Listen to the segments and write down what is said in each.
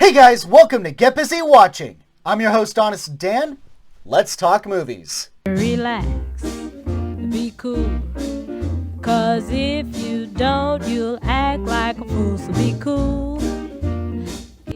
Hey guys, welcome to Get Busy Watching. I'm your host, Honest Dan. Let's talk movies. Relax, be cool, cause if you don't, you'll act like a fool, so be cool.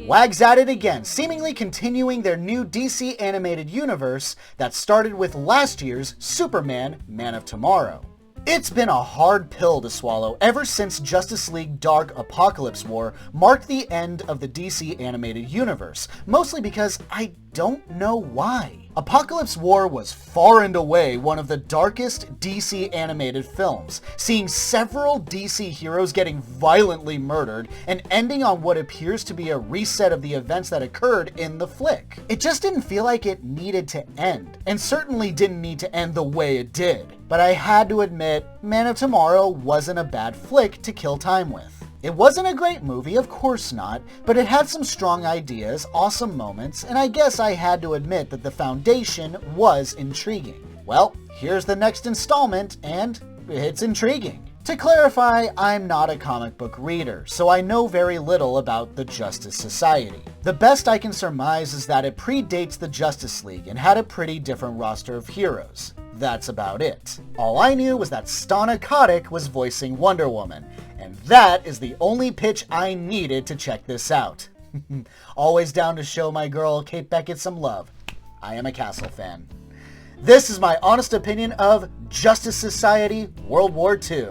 Wag's at it again, seemingly continuing their new DC animated universe that started with last year's Superman, Man of Tomorrow. It's been a hard pill to swallow ever since Justice League Dark Apokolips War marked the end of the DC animated universe, mostly because I don't know why. Apokolips War was far and away one of the darkest DC animated films, seeing several DC heroes getting violently murdered and ending on what appears to be a reset of the events that occurred in the flick. It just didn't feel like it needed to end, and certainly didn't need to end the way it did. But I had to admit, Man of Tomorrow wasn't a bad flick to kill time with. It wasn't a great movie, of course not, but it had some strong ideas, awesome moments, and I guess I had to admit that the foundation was intriguing. Well, here's the next installment, and it's intriguing. To clarify, I'm not a comic book reader, so I know very little about the Justice Society. The best I can surmise is that it predates the Justice League and had a pretty different roster of heroes. That's about it. All I knew was that Stana Katic was voicing Wonder Woman, and that is the only pitch I needed to check this out. Always down to show my girl Kate Beckett some love. I am a Castle fan. This is my honest opinion of Justice Society World War II.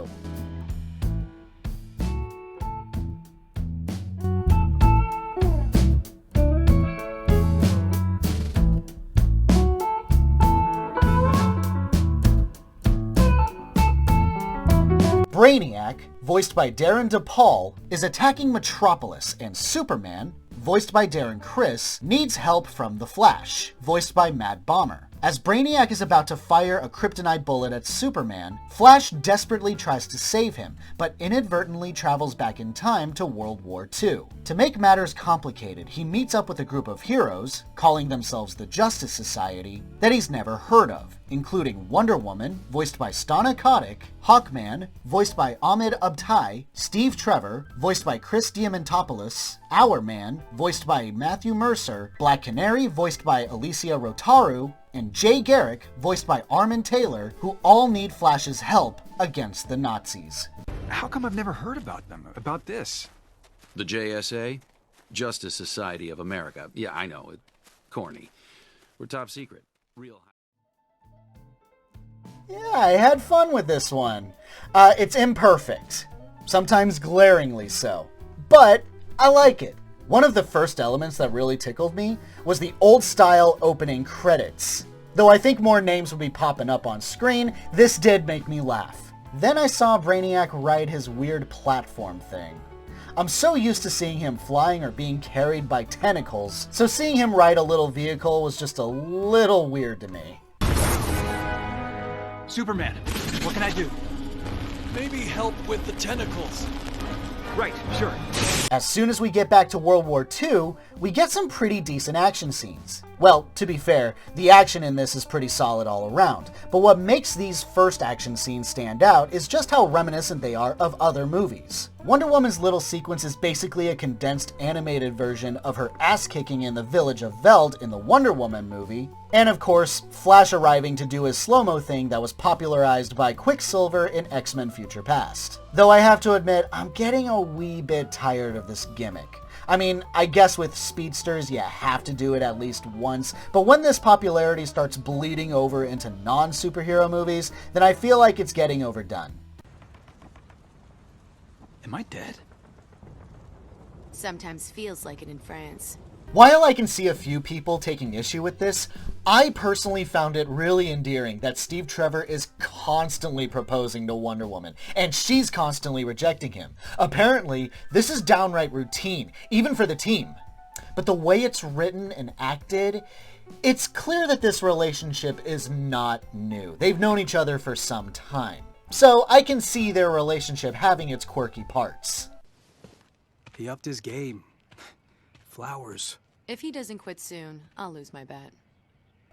Brainiac, voiced by Darren DePaul, is attacking Metropolis, and Superman, voiced by Darren Criss, needs help from The Flash, voiced by Matt Bomer. As Brainiac is about to fire a kryptonite bullet at Superman, Flash desperately tries to save him, but inadvertently travels back in time to World War II. To make matters complicated, he meets up with a group of heroes, calling themselves the Justice Society, that he's never heard of, including Wonder Woman, voiced by Stana Katic, Hawkman, voiced by Ahmed Abtai, Steve Trevor, voiced by Chris Diamantopoulos, Hourman, voiced by Matthew Mercer, Black Canary, voiced by Alicia Rotaru, and Jay Garrick, voiced by Armin Taylor, who all need Flash's help against the Nazis. How come I've never heard about them, about this? The JSA? Justice Society of America. Yeah, I know. It's corny. We're top secret. Real high. Yeah, I had fun with this one. It's imperfect. Sometimes glaringly so. But I like it. One of the first elements that really tickled me was the old-style opening credits. Though I think more names would be popping up on screen, this did make me laugh. Then I saw Brainiac ride his weird platform thing. I'm so used to seeing him flying or being carried by tentacles, so seeing him ride a little vehicle was just a little weird to me. Superman, what can I do? Maybe help with the tentacles. Right, sure. As soon as we get back to World War II, we get some pretty decent action scenes. Well, to be fair, the action in this is pretty solid all around, but what makes these first action scenes stand out is just how reminiscent they are of other movies. Wonder Woman's little sequence is basically a condensed animated version of her ass-kicking in the village of Veld in the Wonder Woman movie, and of course, Flash arriving to do his slow-mo thing that was popularized by Quicksilver in X-Men Future Past. Though I have to admit, I'm getting a wee bit tired of this gimmick. I mean, I guess with speedsters you have to do it at least once, but when this popularity starts bleeding over into non-superhero movies, then I feel like it's getting overdone. Am I dead? Sometimes feels like it in France. While I can see a few people taking issue with this, I personally found it really endearing that Steve Trevor is constantly proposing to Wonder Woman, and she's constantly rejecting him. Apparently, this is downright routine, even for the team. But the way it's written and acted, it's clear that this relationship is not new. They've known each other for some time. So I can see their relationship having its quirky parts. He upped his game. Flowers. If he doesn't quit soon, I'll lose my bet.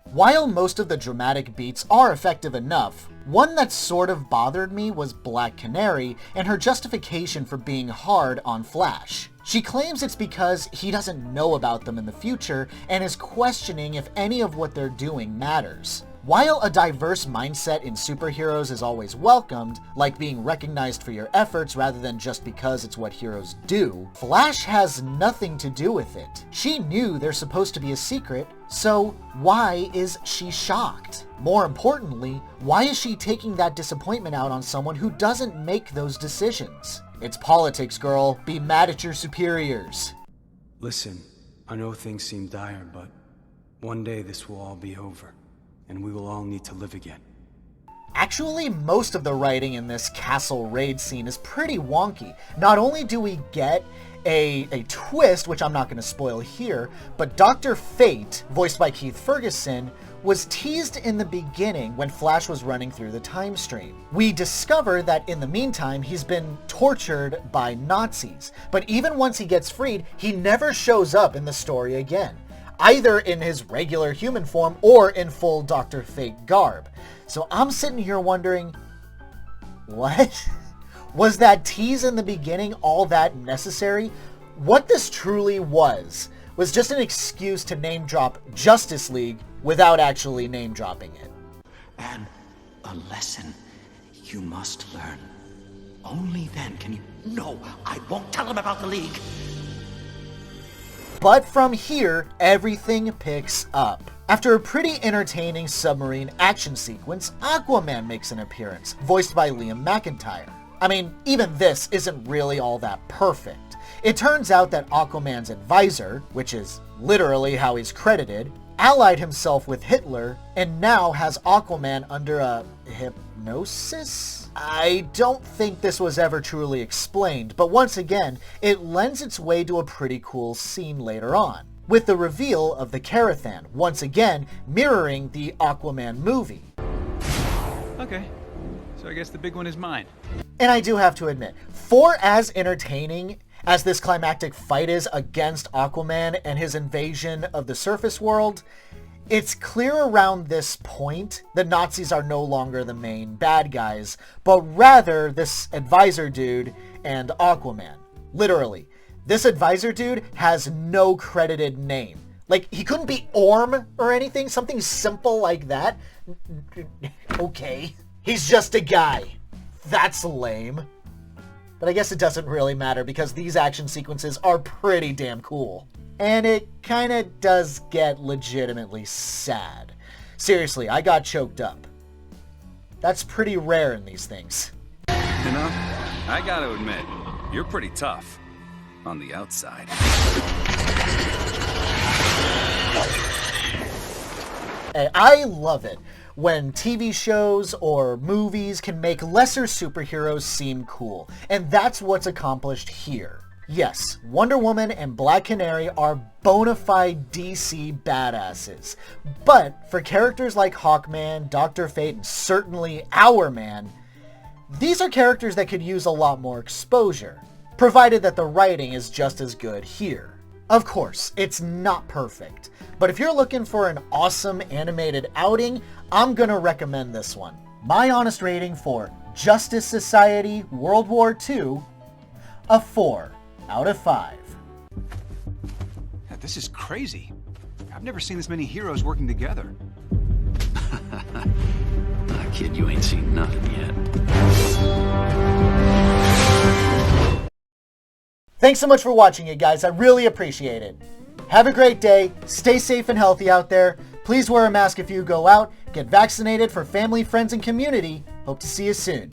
While most of the dramatic beats are effective enough, one that sort of bothered me was Black Canary and her justification for being hard on Flash. She claims it's because he doesn't know about them in the future and is questioning if any of what they're doing matters. While a diverse mindset in superheroes is always welcomed, like being recognized for your efforts rather than just because it's what heroes do, Flash has nothing to do with it. She knew they're supposed to be a secret, so why is she shocked? More importantly, why is she taking that disappointment out on someone who doesn't make those decisions? It's politics, girl. Be mad at your superiors. Listen, I know things seem dire, but one day this will all be over, and we will all need to live again. Actually, most of the writing in this castle raid scene is pretty wonky. Not only do we get a twist, which I'm not going to spoil here, but Dr. Fate, voiced by Keith Ferguson, was teased in the beginning when Flash was running through the time stream. We discover that in the meantime, he's been tortured by Nazis, but even once he gets freed, he never shows up in the story again, either in his regular human form or in full Dr. Fate garb. So I'm sitting here wondering, what? Was that tease in the beginning all that necessary? What this truly was just an excuse to name drop Justice League without actually name dropping it. And a lesson you must learn. Only then can you... No, I won't tell him about the League. But from here, everything picks up. After a pretty entertaining submarine action sequence, Aquaman makes an appearance, voiced by Liam McIntyre. I mean, even this isn't really all that perfect. It turns out that Aquaman's advisor, which is literally how he's credited, allied himself with Hitler and now has Aquaman under a hypnosis? I don't think this was ever truly explained, but once again, it lends its way to a pretty cool scene later on, with the reveal of the Karathan, once again mirroring the Aquaman movie. Okay, so I guess the big one is mine. And I do have to admit, for as entertaining as this climactic fight is against Aquaman and his invasion of the surface world, it's clear around this point the Nazis are no longer the main bad guys, but rather this advisor dude and Aquaman. Literally, this advisor dude has no credited name. Like, he couldn't be Orm or anything, something simple like that. Okay. He's just a guy. That's lame. But I guess it doesn't really matter because these action sequences are pretty damn cool. And it kinda does get legitimately sad. Seriously, I got choked up. That's pretty rare in these things. You know, I gotta admit, you're pretty tough on the outside. Hey, I love it when TV shows or movies can make lesser superheroes seem cool, and that's what's accomplished here. Yes, Wonder Woman and Black Canary are bona fide DC badasses, but for characters like Hawkman, Dr. Fate, and certainly Hourman, these are characters that could use a lot more exposure, provided that the writing is just as good here. Of course, it's not perfect, but if you're looking for an awesome animated outing, I'm gonna recommend this one. My honest rating for Justice Society World War II, a 4 out of 5. Yeah, this is crazy. I've never seen this many heroes working together. Kid, you ain't seen nothing yet. Thanks so much for watching it, guys. I really appreciate it. Have a great day. Stay safe and healthy out there. Please wear a mask if you go out. Get vaccinated for family, friends, and community. Hope to see you soon.